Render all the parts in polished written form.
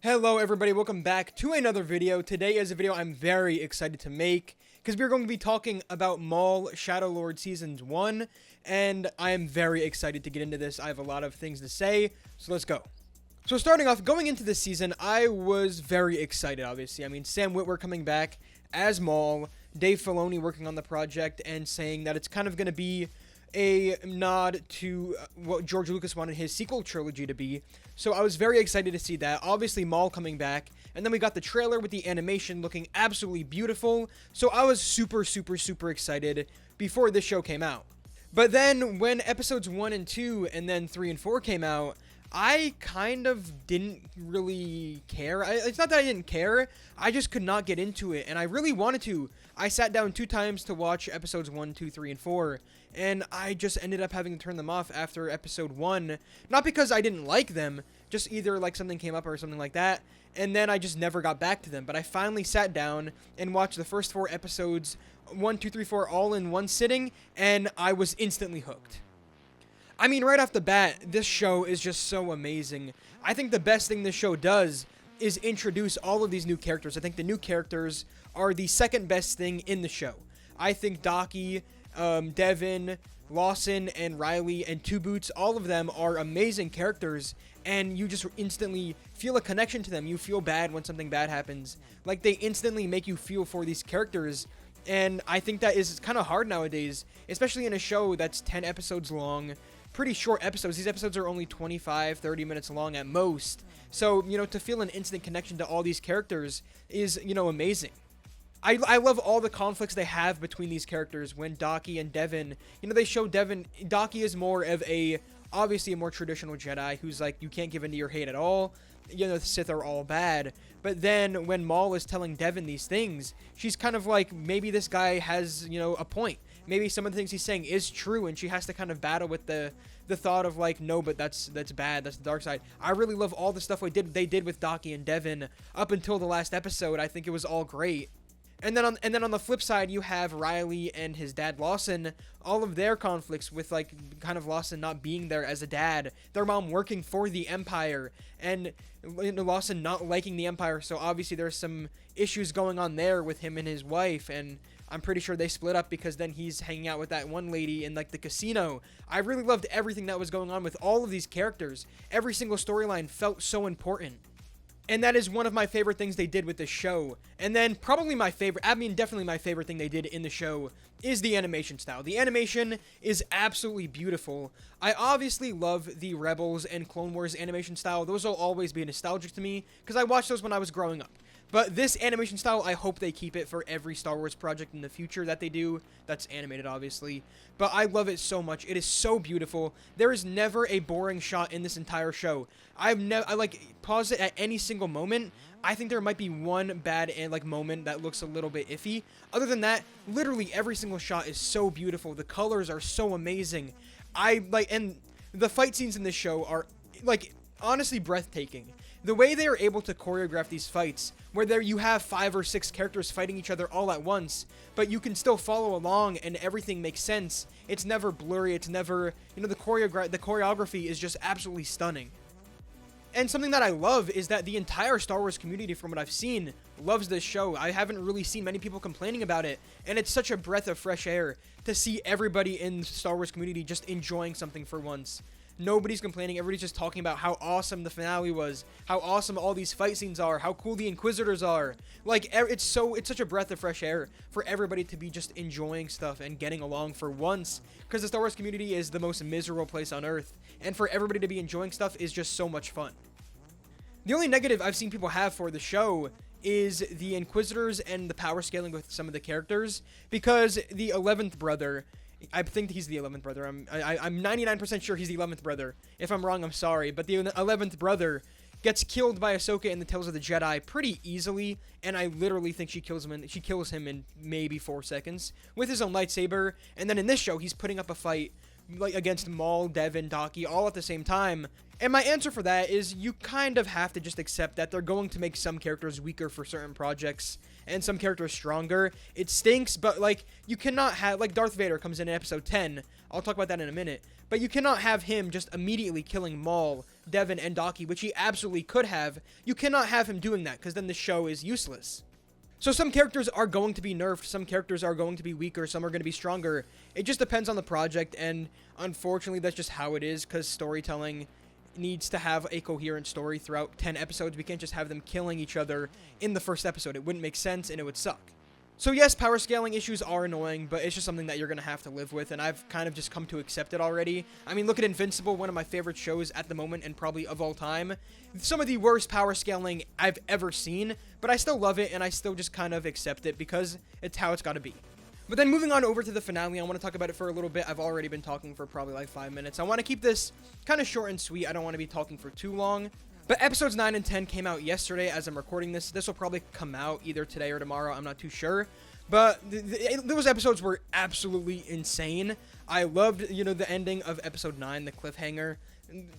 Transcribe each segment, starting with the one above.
Hello everybody, welcome back to another video. Today is a video I'm very excited to make because we're going to be talking about Maul Shadow Lord Season 1, and I am very excited to get into this. I have a lot of things to say, so let's go. So starting off, going into this season, I was very excited, obviously. I mean, Sam Witwer coming back as Maul, Dave Filoni working on the project and saying that it's kind of going to be a nod to what George Lucas wanted his sequel trilogy to be. So I was very excited to see that. Obviously, Maul coming back. And then we got the trailer with the animation looking absolutely beautiful. So I was super excited before this show came out. But then when episodes 1 and 2 and then 3 and 4 came out, I kind of didn't really care. It's not that I didn't care. I just could not get into it. And I really wanted to. I sat down 2 times to watch episodes 1, 2, 3, and 4. And I just ended up having to turn them off after episode 1. Not because I didn't like them. Just either like something came up or something like that. And then I just never got back to them. But I finally sat down and watched the first 4 episodes, 1, 2, 3, 4, all in one sitting. And I was instantly hooked. I mean, right off the bat, this show is just so amazing. I think the best thing this show does is introduce all of these new characters. I think the new characters are the second best thing in the show. I think Docky, Devin, Lawson, and Riley, and Two Boots, all of them are amazing characters, and you just instantly feel a connection to them. You feel bad when something bad happens. Like, they instantly make you feel for these characters, and I think that is kind of hard nowadays, especially in a show that's 10 episodes long. Pretty short episodes. These episodes are only 25, 30 minutes long at most. So, you know, to feel an instant connection to all these characters is, you know, amazing. I love all the conflicts they have between these characters when Docky and Devin, you know, they show Docky is more of obviously a more traditional Jedi who's like, you can't give in to your hate at all. You know, the Sith are all bad. But then when Maul is telling Devin these things, she's kind of like, maybe this guy has, you know, a point. Maybe some of the things he's saying is true, and she has to kind of battle with the thought of like, no, but that's bad. That's the dark side. I really love all the stuff they did with Docky and Devin up until the last episode. I think it was all great. And then on the flip side, you have Riley and his dad Lawson, all of their conflicts with like kind of Lawson not being there as a dad, their mom working for the Empire, and Lawson not liking the Empire. So obviously there's some issues going on there with him and his wife, and I'm pretty sure they split up because then he's hanging out with that one lady in like the casino. I really loved everything that was going on with all of these characters. Every single storyline felt so important. And that is one of my favorite things they did with this show. And then probably my favorite, I mean definitely my favorite thing they did in the show is the animation style. The animation is absolutely beautiful. I obviously love the Rebels and Clone Wars animation style. Those will always be nostalgic to me because I watched those when I was growing up. But this animation style, I hope they keep it for every Star Wars project in the future that they do. That's animated, obviously. But I love it so much. It is so beautiful. There is never a boring shot in this entire show. I like pause it at any single moment. I think there might be one bad moment that looks a little bit iffy. Other than that, literally every single shot is so beautiful. The colors are so amazing. And the fight scenes in this show are honestly breathtaking. The way they are able to choreograph these fights, where you have 5 or 6 characters fighting each other all at once, but you can still follow along and everything makes sense. It's never blurry. It's never, you know, the choreography is just absolutely stunning. And something that I love is that the entire Star Wars community, from what I've seen, loves this show. I haven't really seen many people complaining about it, and it's such a breath of fresh air to see everybody in the Star Wars community just enjoying something for once. Nobody's complaining. Everybody's just talking about how awesome the finale was, how awesome all these fight scenes are, how cool the Inquisitors are. Like, it's such a breath of fresh air for everybody to be just enjoying stuff and getting along for once, because the Star Wars community is the most miserable place on Earth, and for everybody to be enjoying stuff is just so much fun. The only negative I've seen people have for the show is the Inquisitors and the power scaling with some of the characters, because the 11th brother, I think he's the 11th brother. I'm 99% sure he's the 11th brother. If I'm wrong, I'm sorry. But the 11th brother gets killed by Ahsoka in the Tales of the Jedi pretty easily, and I literally think she kills him in maybe 4 seconds with his own lightsaber. And then in this show, he's putting up a fight like against Maul, Devin, Daki, all at the same time. And my answer for that is you kind of have to just accept that they're going to make some characters weaker for certain projects and some characters stronger. It stinks, but like you cannot have, like Darth Vader comes in episode 10. I'll talk about that in a minute. But you cannot have him just immediately killing Maul, Devin, and Daki, which he absolutely could have. You cannot have him doing that because then the show is useless. So some characters are going to be nerfed, some characters are going to be weaker, some are going to be stronger. It just depends on the project, and unfortunately that's just how it is because storytelling needs to have a coherent story throughout 10 episodes. We can't just have them killing each other in the first episode. It wouldn't make sense and it would suck. So yes, power scaling issues are annoying, but it's just something that you're going to have to live with, and I've kind of just come to accept it already. I mean, look at Invincible, one of my favorite shows at the moment and probably of all time. Some of the worst power scaling I've ever seen, but I still love it and I still just kind of accept it because it's how it's got to be. But then moving on over to the finale, I want to talk about it for a little bit. I've already been talking for probably like 5 minutes. I want to keep this kind of short and sweet. I don't want to be talking for too long. But episodes 9 and 10 came out yesterday as I'm recording this. This will probably come out either today or tomorrow. I'm not too sure. But those episodes were absolutely insane. I loved, you know, the ending of episode 9, the cliffhanger.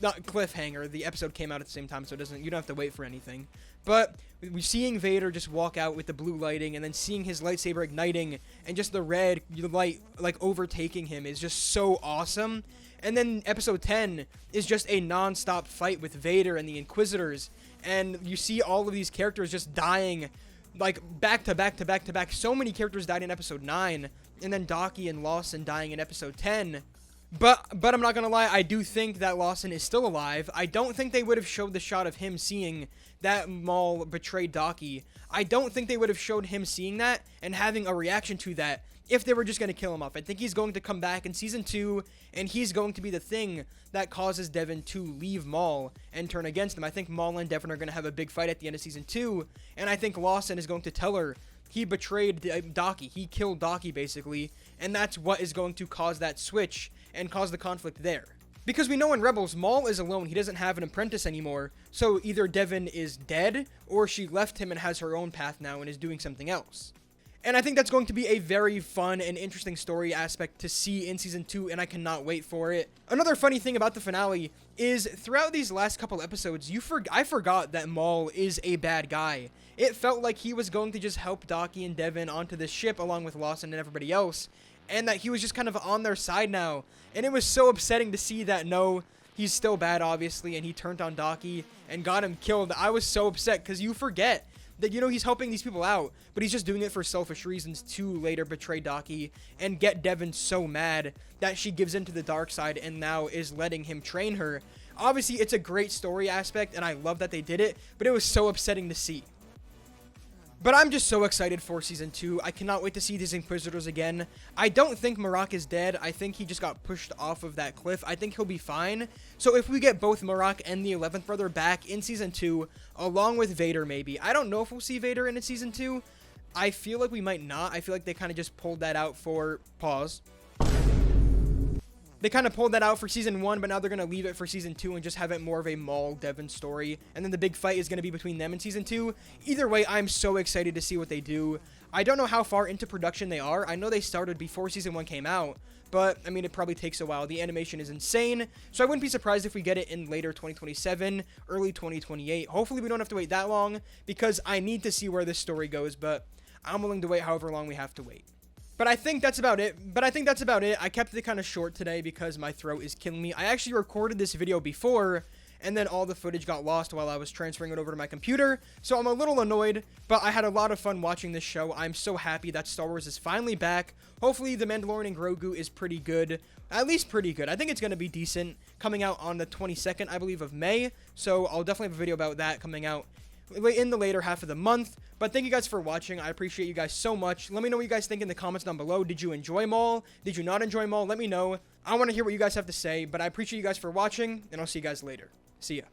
Not cliffhanger, the episode came out at the same time, so you don't have to wait for anything. But we seeing Vader just walk out with the blue lighting and then seeing his lightsaber igniting and just the red light like overtaking him is just so awesome. And then episode 10 is just a non-stop fight with Vader and the Inquisitors, and you see all of these characters just dying like back to back to back to back. So many characters died in episode 9, and then Daki and Lawson dying in episode 10. But I'm not gonna lie, I do think that Lawson is still alive. I don't think they would have showed the shot of him seeing that Maul betrayed Daki. I don't think they would have showed him seeing that and having a reaction to that if they were just going to kill him off. I think he's going to come back in season 2, and he's going to be the thing that causes Devin to leave Maul and turn against him. I think Maul and Devin are going to have a big fight at the end of season 2, and I think Lawson is going to tell her he betrayed Daki. He killed Daki, basically, and that's what is going to cause that switch and cause the conflict there. Because we know in Rebels, Maul is alone. He doesn't have an apprentice anymore. So either Devin is dead, or she left him and has her own path now and is doing something else. And I think that's going to be a very fun and interesting story aspect to see in season 2, and I cannot wait for it. Another funny thing about the finale is throughout these last couple episodes, I forgot that Maul is a bad guy. It felt like he was going to just help Daki and Devin onto this ship along with Lawson and everybody else, and that he was just kind of on their side now. And it was so upsetting to see that, no, he's still bad, obviously, and he turned on Daki and got him killed. I was so upset because you forget that, you know, he's helping these people out, but he's just doing it for selfish reasons to later betray Daki and get Devin so mad that she gives in to the dark side and now is letting him train her. Obviously, it's a great story aspect, and I love that they did it, but it was so upsetting to see. But I'm just so excited for season 2. I cannot wait to see these Inquisitors again. I don't think Marak is dead. I think he just got pushed off of that cliff. I think he'll be fine. So if we get both Marak and the 11th brother back in season 2, along with Vader maybe. I don't know if we'll see Vader in season 2. I feel like we might not. I feel like they kind of just pulled that out for... Pause. They kind of pulled that out for season 1, but now they're going to leave it for season 2 and just have it more of a Maul Devin story. And then the big fight is going to be between them in season 2. Either way, I'm so excited to see what they do. I don't know how far into production they are. I know they started before season 1 came out, but I mean, it probably takes a while. The animation is insane, so I wouldn't be surprised if we get it in later 2027, early 2028. Hopefully we don't have to wait that long, because I need to see where this story goes, but I'm willing to wait however long we have to wait. But I think that's about it. I kept it kind of short today because my throat is killing me. I actually recorded this video before, and then all the footage got lost while I was transferring it over to my computer. So I'm a little annoyed, but I had a lot of fun watching this show. I'm so happy that Star Wars is finally back. Hopefully The Mandalorian and Grogu is pretty good. At least pretty good. I think it's going to be decent. Coming out on the 22nd, I believe, of May. So I'll definitely have a video about that coming out in the later half of the month. But thank you guys for watching. I appreciate you guys so much. Let me know what you guys think in the comments down below. Did you enjoy Maul? Did you not enjoy Maul? Let me know. I want to hear what you guys have to say. But I appreciate you guys for watching, and I'll see you guys later. See ya.